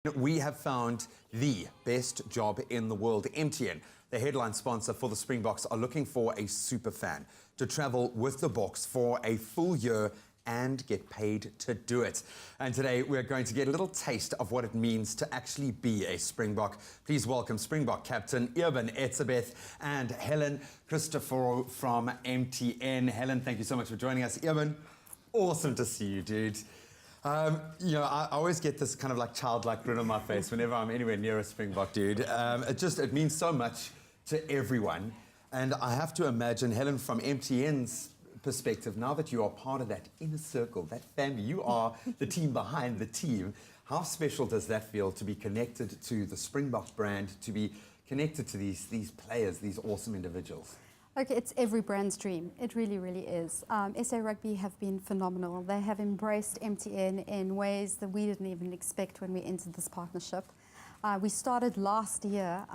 We have found the best job in the world. MTN, the headline sponsor for the Springboks, are looking for a super fan to travel with the Boks for a full year and get paid to do it. And today we're going to get a little taste of what it means to actually be a Springbok. Please welcome Springbok captain Eben Etzebeth and Helen Christopher from MTN. Helen, thank you so much for joining us. Eben, awesome to see you, dude. I always get this kind of like childlike grin on my face whenever I'm anywhere near a Springbok, dude. It means so much to everyone. And I have to imagine, Helen, from MTN's perspective, now that you are part of that inner circle, that family, you are the team behind the team. How special does that feel to be connected to the Springbok brand, to be connected to these players, these awesome individuals? Okay, it's every brand's dream. It really, really is. SA Rugby have been phenomenal. They have embraced MTN in ways that we didn't even expect when we entered this partnership. We started last year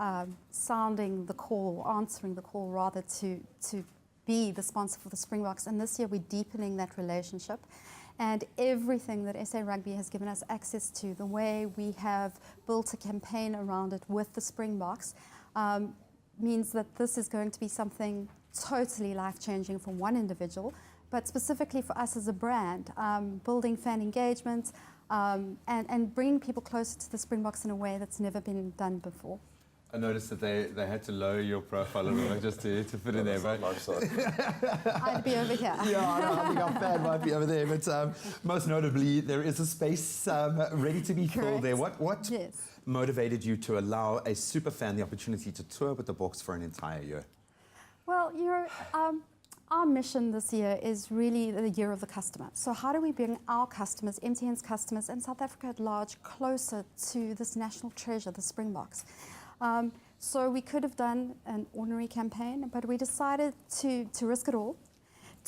sounding the call, answering the call rather, to be the sponsor for the Springboks. And this year we're deepening that relationship. And everything that SA Rugby has given us access to, the way we have built a campaign around it with the Springboks, means that this is going to be something totally life-changing for one individual, but specifically for us as a brand, building fan engagement and bringing people closer to the Springboks in a way that's never been done before. I noticed that they had to lower your profile a little bit just to fit in there, but I'd be over here. Yeah, I think our fan might be over there, but most notably, there is a space ready to be filled there. What Yes. motivated you to allow a super fan the opportunity to tour with the Boks for an entire year? Well, our mission this year is really the year of the customer. So how do we bring our customers, MTN's customers, and South Africa at large closer to this national treasure, the Springboks? So we could have done an ordinary campaign, but we decided to risk it all,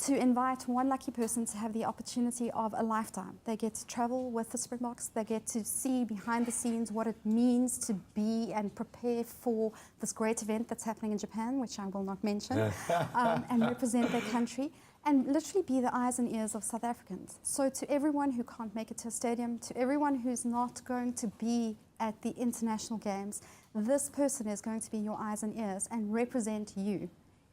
to invite one lucky person to have the opportunity of a lifetime. They get to travel with the Springboks, they get to see behind the scenes what it means to be and prepare for this great event that's happening in Japan, which I will not mention, and represent their country, and literally be the eyes and ears of South Africans. So to everyone who can't make it to a stadium, to everyone who's not going to be at the international games, this person is going to be your eyes and ears and represent you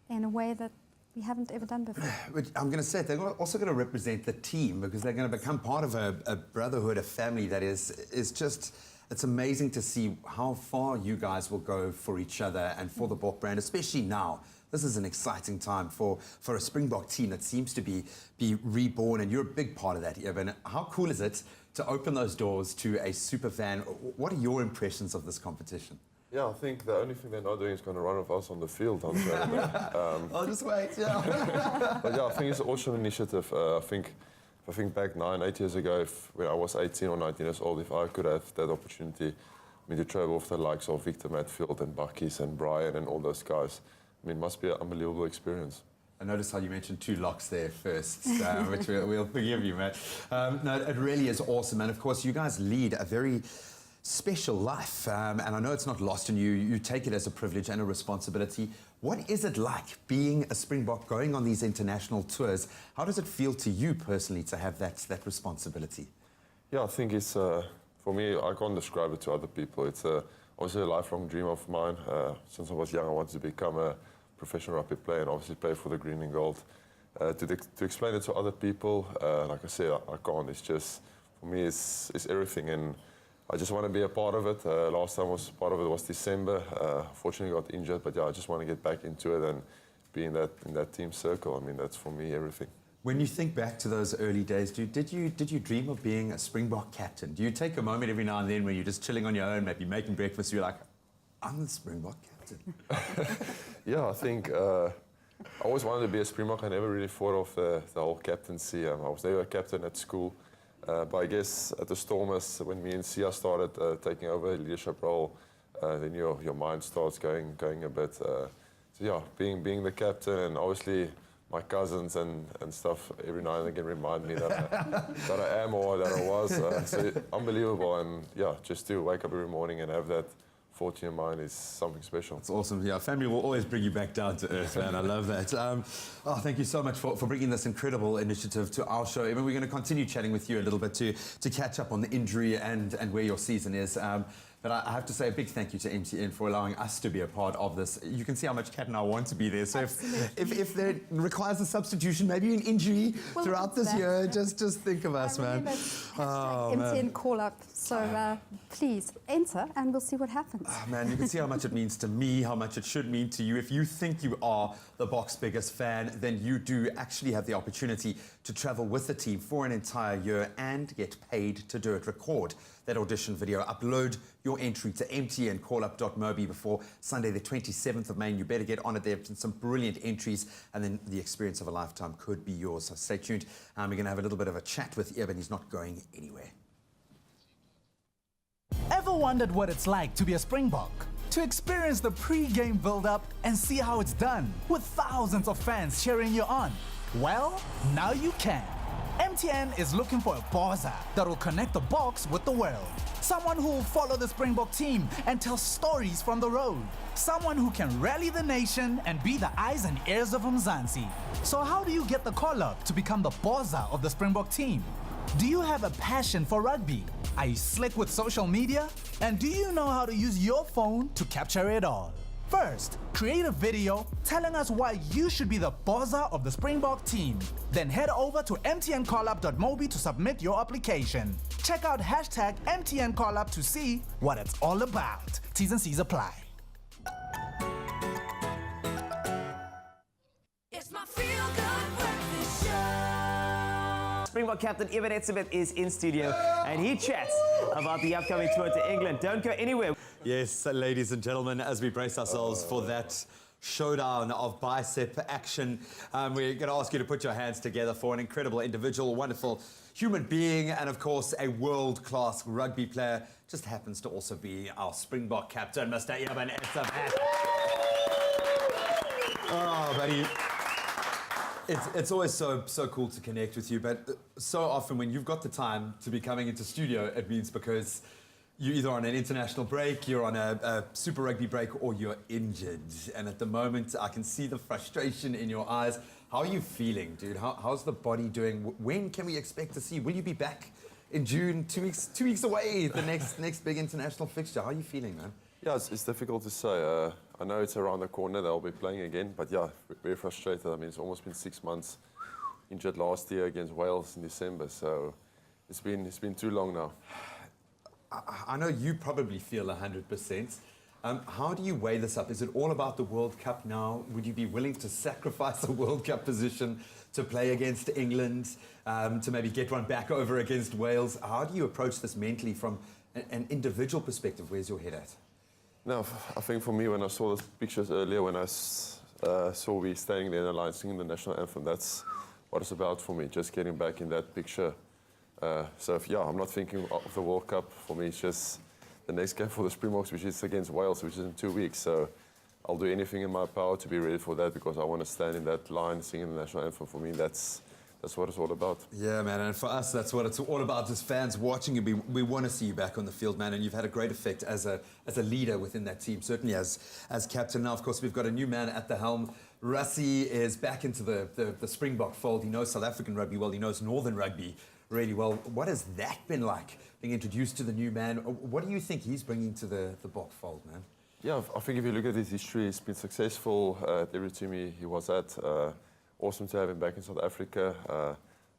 in a way that we haven't ever done before. But I'm going to say they're also going to represent the team because they're going to become part of a brotherhood, a family that is just, it's amazing to see how far you guys will go for each other and for the Bok brand, especially now. This is an exciting time for a Springbok team that seems to be reborn, and you're a big part of that, Eben. How cool is it to open those doors to a super fan? What are your impressions of this competition? Yeah, I think the only thing they're not doing is going to run with us on the field on Saturday. I'll just wait, yeah. But yeah, I think it's an awesome initiative. If I think back 8 years ago, when I was 18 or 19 years old, if I could have that opportunity, to travel with the likes of Victor Matfield and Buckies and Brian and all those guys, it must be an unbelievable experience. I noticed how you mentioned 2 locks there first, which we'll forgive you, Matt. No, it really is awesome. And of course, you guys lead a very special life. And I know it's not lost on you. You take it as a privilege and a responsibility. What is it like being a Springbok, going on these international tours? How does it feel to you personally to have that responsibility? Yeah, I think it's, for me, I can't describe it to other people. It's obviously a lifelong dream of mine. Since I was young, I wanted to become a professional rugby player and obviously play for the green and gold. To explain it to other people, like I said, I can't. It's just, for me, it's everything, and I just want to be a part of it. Last time part of it was December. Fortunately, got injured, but yeah, I just want to get back into it and be in that team circle. That's for me everything. When you think back to those early days, did you dream of being a Springbok captain? Do you take a moment every now and then when you're just chilling on your own, maybe making breakfast, you're like, I'm the Springbok captain? Yeah, I think I always wanted to be a Springbok. I never really thought of the whole captaincy. I was never a captain at school. But I guess at the Stormers, when me and Sia started taking over a leadership role, then your mind starts going a bit. So yeah, being the captain, and obviously my cousins and stuff every now and again remind me that I am or that I was. So unbelievable, and yeah, just to wake up every morning and have that 40 in mine is something special. It's awesome. Yeah, family will always bring you back down to earth, man. I love that. Thank you so much for bringing this incredible initiative to our show. I mean, we're going to continue chatting with you a little bit to catch up on the injury and where your season is. But I have to say a big thank you to MTN for allowing us to be a part of this. You can see how much Kat and I want to be there. So if there requires a substitution, maybe an injury throughout this year, just think of us, man. MTN call up. So please enter and we'll see what happens. Oh, man, you can see how much it means to me, how much it should mean to you. If you think you are the Boks' biggest fan, then you do actually have the opportunity to travel with the team for an entire year and get paid to do it. Record that audition video, upload your entry to mtncallup.mobi before Sunday the 27th of May, and you better get on it. There have been some brilliant entries, and then the experience of a lifetime could be yours. So stay tuned. We're going to have a little bit of a chat with Eben. He's not going anywhere. Ever wondered what it's like to be a Springbok? To experience the pre-game build-up and see how it's done with thousands of fans cheering you on? Well, now you can. MTN is looking for a bozza that will connect the Boks with the world. Someone who will follow the Springbok team and tell stories from the road. Someone who can rally the nation and be the eyes and ears of Mzansi. So how do you get the call-up to become the bozza of the Springbok team? Do you have a passion for rugby? Are you slick with social media? And do you know how to use your phone to capture it all? First, create a video telling us why you should be the bozza of the Springbok team. Then head over to mtncallup.mobi to submit your application. Check out hashtag MTNCallup to see what it's all about. T's and C's apply. It's my feel-good breakfast show. Springbok captain Eben Etzebeth is in studio and he chats about the upcoming tour to England. Don't go anywhere. Yes, ladies and gentlemen, as we brace ourselves for that showdown of bicep action, we're going to ask you to put your hands together for an incredible individual, wonderful human being, and of course a world-class rugby player. Just happens to also be our Springbok captain, Mr. Eben Etzebeth. Oh, buddy. It's always so cool to connect with you, but so often when you've got the time to be coming into studio, it means because you're either on an international break, you're on a Super Rugby break, or you're injured. And at the moment, I can see the frustration in your eyes. How are you feeling, dude? How's the body doing? When can we expect to see? Will you be back in June? 2 weeks away, the next big international fixture. How are you feeling, man? Yeah, it's difficult to say. I know it's around the corner, they'll be playing again, but yeah, very frustrated. I mean, it's almost been 6 months. Injured last year against Wales in December, so it's been too long now. I know you probably feel 100%. How do you weigh this up? Is it all about the World Cup now? Would you be willing to sacrifice a World Cup position to play against England, to maybe get one back over against Wales? How do you approach this mentally from an individual perspective? Where's your head at? No, I think for me, when I saw the pictures earlier, when I saw we standing there in the line singing the national anthem, that's what it's about for me, just getting back in that picture. So yeah, I'm not thinking of the World Cup. For me, it's just the next game for the Springboks, which is against Wales, which is in 2 weeks. So I'll do anything in my power to be ready for that, because I want to stand in that line singing the national anthem. For me, that's what it's all about. Yeah, man, and for us, that's what it's all about as fans watching you. We want to see you back on the field, man, and you've had a great effect as a leader within that team, certainly as captain. Now, of course, we've got a new man at the helm. Rassie is back into the Springbok fold. He knows South African rugby well. He knows Northern rugby really well. What has that been like, being introduced to the new man? What do you think he's bringing to the Bok fold, man? Yeah, I think if you look at his history, he's been successful at every team he was at. Awesome to have him back in South Africa.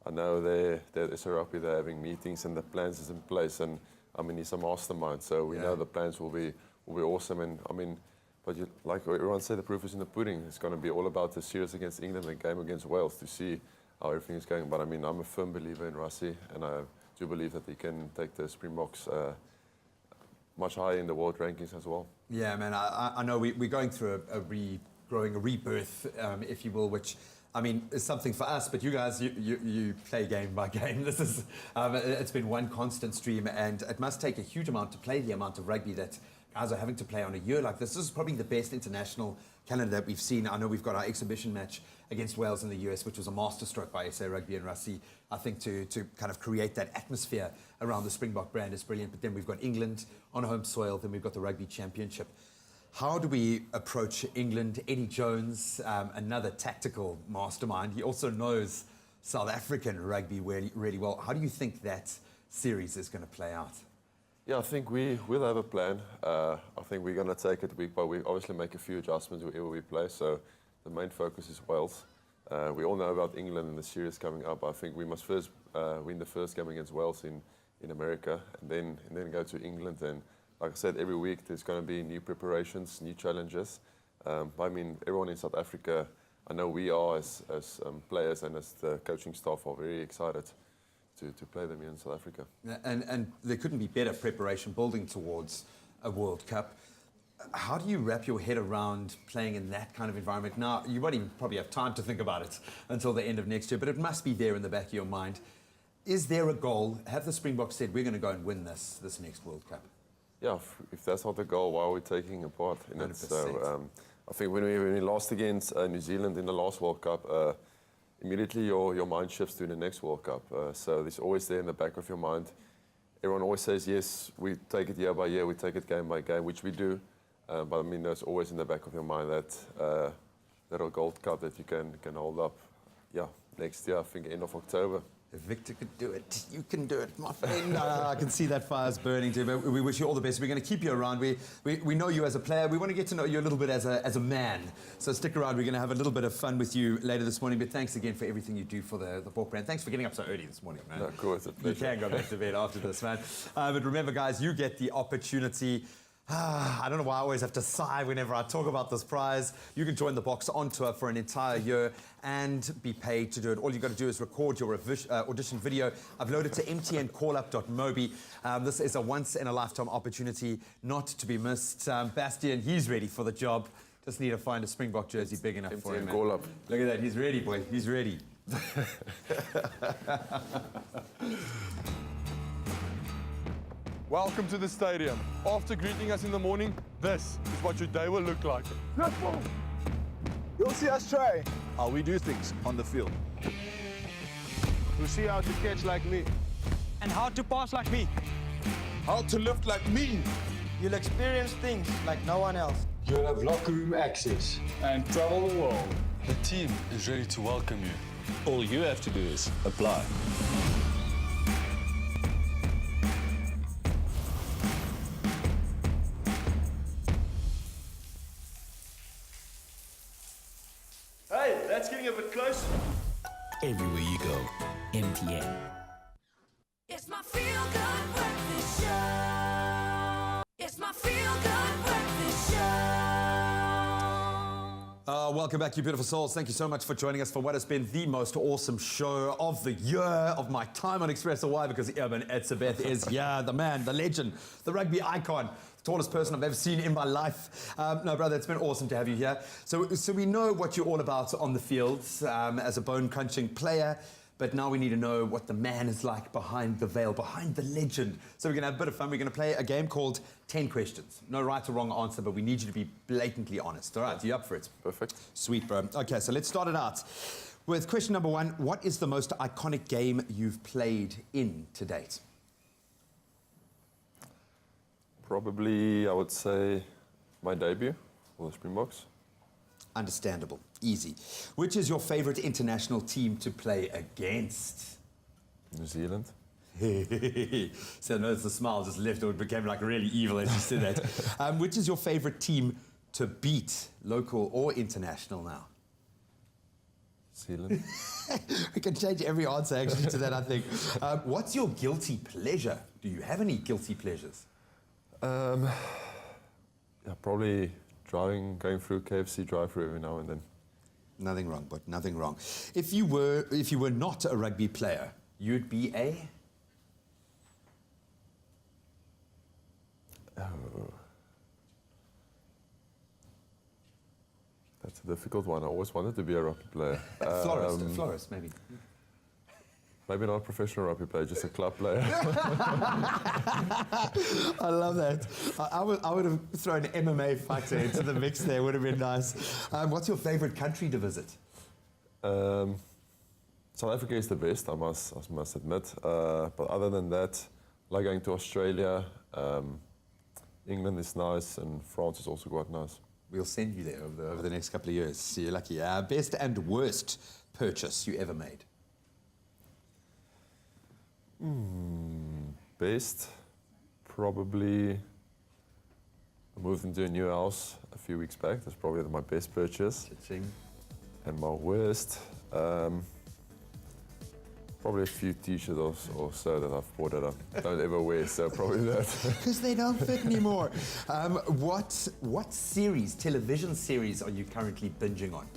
I know they're SRP, they're having meetings and the plans is in place, and I mean, he's a mastermind, so we know the plans will be awesome. And I mean, but like everyone said, the proof is in the pudding. It's going to be all about the series against England and the game against Wales to see how everything is going. But I mean, I'm a firm believer in Rassie, and I do believe that he can take the Springboks much higher in the world rankings as well. Yeah, man, I know we're going through a rebirth, if you will, which, I mean, is something for us, but you guys, you play game by game. This is, it's been one constant stream, and it must take a huge amount to play the amount of rugby that guys are having to play on a year like this. This is probably the best international calendar that we've seen. I know we've got our exhibition match against Wales in the US, which was a masterstroke by SA Rugby and Rassie. I think to kind of create that atmosphere around the Springbok brand is brilliant. But then we've got England on home soil, then we've got the Rugby Championship. How do we approach England? Eddie Jones, another tactical mastermind. He also knows South African rugby really, really well. How do you think that series is going to play out? Yeah, I think we will have a plan. I think we're going to take it week by week. Obviously, make a few adjustments wherever we play. So the main focus is Wales. We all know about England and the series coming up. I think we must first win the first game against Wales in America, and then go to England. And like I said, every week there's going to be new preparations, new challenges. I mean, everyone in South Africa, I know we are as players and as the coaching staff are very excited to play them here in South Africa. And there couldn't be better preparation building towards a World Cup. How do you wrap your head around playing in that kind of environment? Now, you won't even probably have time to think about it until the end of next year, but it must be there in the back of your mind. Is there a goal? Have the Springboks said, we're going to go and win this next World Cup? Yeah, if that's not the goal, why are we taking a part in it? 100%. So I think when we lost against New Zealand in the last World Cup, immediately your mind shifts to the next World Cup. So it's always there in the back of your mind. Everyone always says, yes, we take it year by year, we take it game by game, which we do. But I mean, there's always in the back of your mind that little Gold Cup that you can hold up. Yeah, next year, I think end of October. If Victor could do it, you can do it, my friend. I can see that fire's burning too. But we wish you all the best. We're going to keep you around. We know you as a player. We want to get to know you a little bit as a man. So stick around. We're going to have a little bit of fun with you later this morning. But thanks again for everything you do for the Pork brand. Thanks for getting up so early this morning, man. No, cool, it's a pleasure. You can go back to bed after this, man. But remember, guys, you get the opportunity. I don't know why I always have to sigh whenever I talk about this prize. You can join the Box on tour for an entire year and be paid to do it. All you've got to do is record your audition video, upload it to mtncallup.mobi. This is a once-in-a-lifetime opportunity not to be missed. Bastian, he's ready for the job. Just need to find a Springbok jersey big enough for him. MTN Call Up. Look at that, he's ready, boy. He's ready. Welcome to the stadium. After greeting us in the morning, this is what your day will look like. You'll see us try how we do things on the field. You'll see how to catch like me. And how to pass like me. How to lift like me. You'll experience things like no one else. You'll have locker room access and travel the world. The team is ready to welcome you. All you have to do is apply. Hey, that's getting a bit close. Everywhere you go, MTN. It's my feel-good breakfast show. It's my feel-good breakfast show. Welcome back, you beautiful souls. Thank you so much for joining us for what has been the most awesome show of the year of my time on Expresso. Why? Because Urban Etzebeth is here, the man, the legend, the rugby icon, the tallest person I've ever seen in my life. No, brother, it's been awesome to have you here. So we know what you're all about on the fields as a bone-crunching player. But now we need to know what the man is like behind the veil, behind the legend. So we're going to have a bit of fun. We're going to play a game called 10 questions. No right or wrong answer, but we need you to be blatantly honest. All right, are you up for it? Perfect. Sweet, bro. Okay, so let's start it out with question number one. What is the most iconic game you've played in to date? Probably, I would say, my debut for the Springboks. Understandable. Easy. Which is your favorite international team to play against? New Zealand. So notice the smile just left, or it became like really evil as you said that. Which is your favorite team to beat, local or international now? Zealand. We can change every answer actually to that, I think. What's your guilty pleasure? Do you have any guilty pleasures? Yeah, probably going through KFC drive-through every now and then. Nothing wrong, but nothing wrong. If you were not a rugby player, you'd be a? Oh. That's a difficult one. I always wanted to be a rugby player. A florist, maybe. Maybe not a professional rugby player, just a club player. I love that. I would have thrown an MMA fighter into the mix there. Would have been nice. What's your favorite country to visit? South Africa is the best, I must admit. But other than that, I like going to Australia. England is nice, and France is also quite nice. We'll send you there over the next couple of years. So you're lucky. Best and worst purchase you ever made? Best, probably I moved into a new house a few weeks back. That's probably my best purchase. Cha-ching. And my worst, probably a few t-shirts or so that I've bought that I don't ever wear, so probably that. Because they don't fit anymore. What series, television series, are you currently binging on?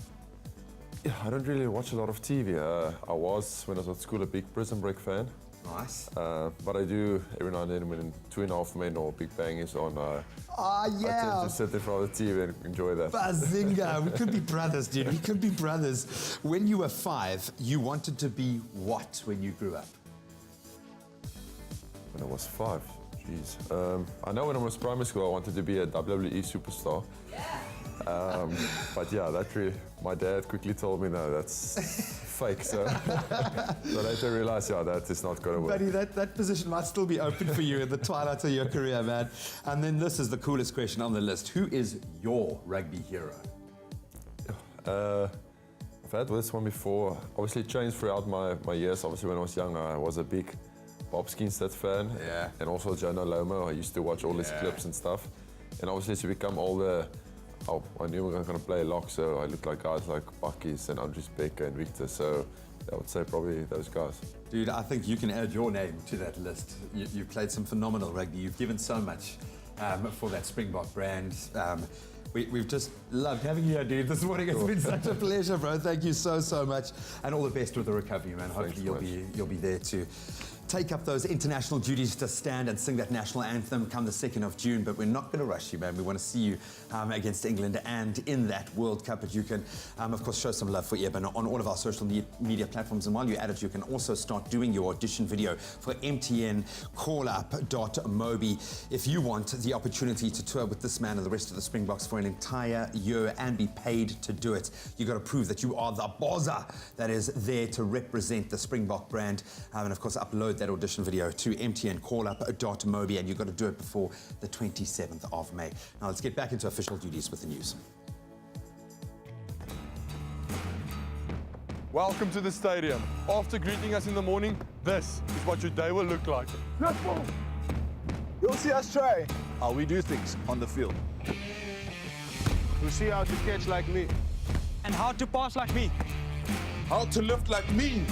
Yeah, I don't really watch a lot of TV. I was, when I was at school, a big Prison Break fan. Nice. But I do, every now and then, when 2.5 Men or Big Bang is on, I tend to sit in front of the TV and enjoy that. Bazinga! We could be brothers, dude. We could be brothers. When you were 5, you wanted to be what when you grew up? When I was 5, jeez. I know when I was primary school, I wanted to be a WWE superstar. But yeah, that really, my dad quickly told me, no, that's fake. So later I realized, yeah, that is not going to work. Buddy, that position might still be open for you in the twilight of your career, man. And then this is the coolest question on the list. Who is your rugby hero? I've had this one before. Obviously, it changed throughout my years. Obviously, when I was young, I was a big Bob Skinstead fan. Yeah. And also Jonah Lomo. I used to watch all his clips and stuff. And obviously, as you become older, I knew we were going to play lock, so I looked like guys like Buckies and Andries Becker and Victor. So I would say probably those guys. Dude, I think you can add your name to that list. You've played some phenomenal rugby. You've given so much for that Springbok brand. We've just loved having you here, dude, this morning. It's been such a pleasure, bro. Thank you so much. And all the best with the recovery, man. Hopefully you'll be there to take up those international duties to stand and sing that national anthem come the 2nd of June. But we're not going to rush you, man. We want to see you against England and in that World Cup. But you can, of course, show some love for Eben on all of our social media platforms. And while you're at it, you can also start doing your audition video for MTN callup.mobi. If you want the opportunity to tour with this man and the rest of the Springboks for an entire year and be paid to do it, you got to prove that you are the bozza that is there to represent the Springbok brand. And of course, upload that audition video to mtncallup.mobi, and you've got to do it before the 27th of May. Now let's get back into official duties with the news. Welcome to the stadium. After greeting us in the morning, this is what your day will look like. You'll see us try how we do things on the field. You'll see how to catch like me. And how to pass like me. How to lift like me.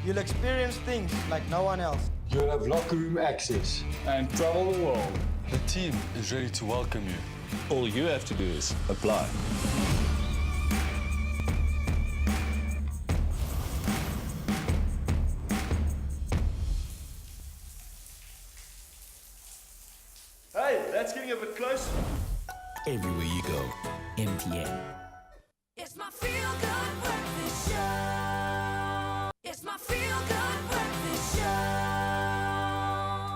You'll experience things like no one else. You'll have locker room access and travel the world. The team is ready to welcome you. All you have to do is apply. Hey, that's getting a bit close. Everywhere you go, MTN. It's my feel-good breakfast show. It's my feel-good breakfast show.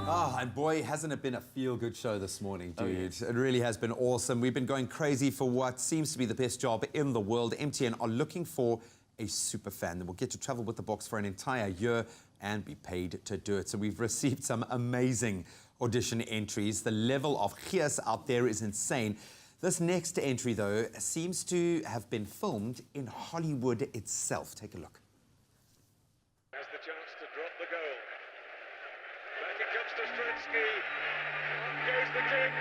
Ah, and boy, hasn't it been a feel-good show this morning, dude. It really has been awesome. We've been going crazy for what seems to be the best job in the world. MTN are looking for a super fan that will get to travel with the Boks for an entire year and be paid to do it. So we've received some amazing audition entries. The level of gees out there is insane. This next entry, though, seems to have been filmed in Hollywood itself. Take a look. Has the chance to drop the goal. Back it comes to Stransky. On goes the kick.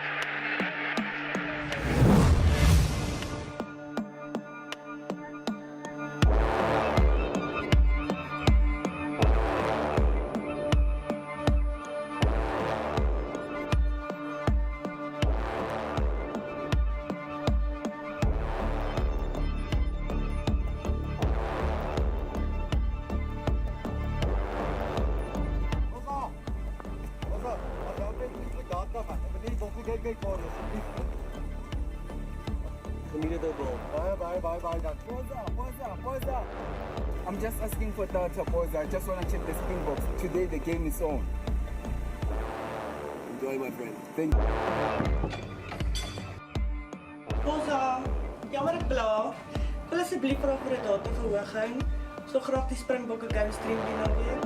Let me get the ball. Pause. I'm just asking for data, pause. I just want to check the Springboks. Today the game is on. Enjoy, my friend. Thank you. Posa, jammer ek bla. Wil asseblief vra vir 'n dataverhoging. So graag die Springbokke game stream die naweek.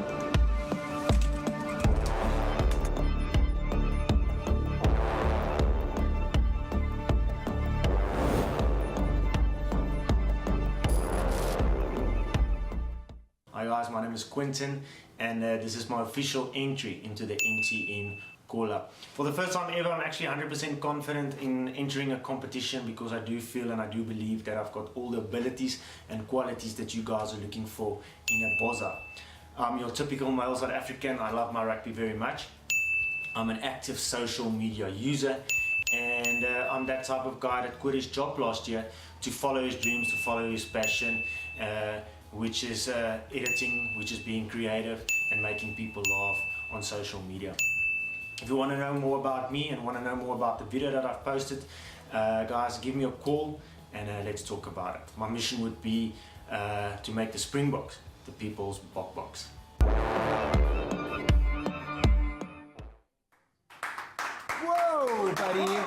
Hi guys, my name is Quentin and this is my official entry into the MTN call-up. For the first time ever, I'm actually 100% confident in entering a competition because I do feel and I do believe that I've got all the abilities and qualities that you guys are looking for in a Boza. I'm your typical male South African. I love my rugby very much. I'm an active social media user and I'm that type of guy that quit his job last year to follow his dreams, to follow his passion, which is editing, which is being creative and making people laugh on social media. If you want to know more about me and want to know more about the video that I've posted, guys, give me a call and let's talk about it. My mission would be to make the Springboks the people's box. Whoa, buddy.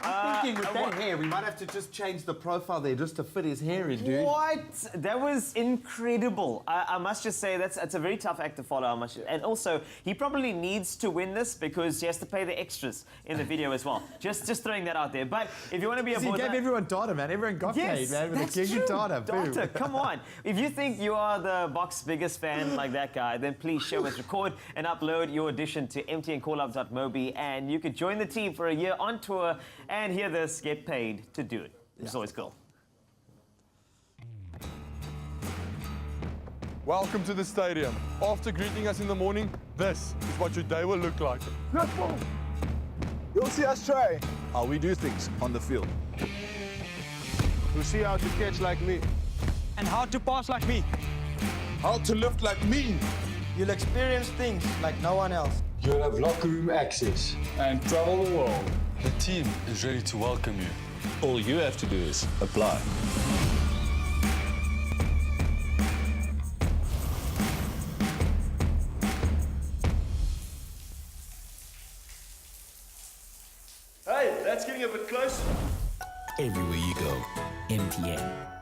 I'm thinking with that hair, we might have to just change the profile there just to fit his hair in, dude. What? That was incredible. I must just say it's a very tough act to follow. And also, he probably needs to win this because he has to pay the extras in the video as well. Just throwing that out there. But if you want to be a He gave everyone data, man. Everyone got paid, man, with a gig of data. Data, come on. If you think you are the Box biggest fan like that guy, then please show us, record and upload your addition to mtncallup.mobi and you could join the team for a year on tour and hear this, get paid to do it. It's always cool. Welcome to the stadium. After greeting us in the morning, this is what your day will look like. You'll see us try how we do things on the field. You'll see how to catch like me. And how to pass like me. How to lift like me. You'll experience things like no one else. You'll have locker room access and travel the world. The team is ready to welcome you. All you have to do is apply. Hey, that's getting a bit close. Everywhere you go, MTN.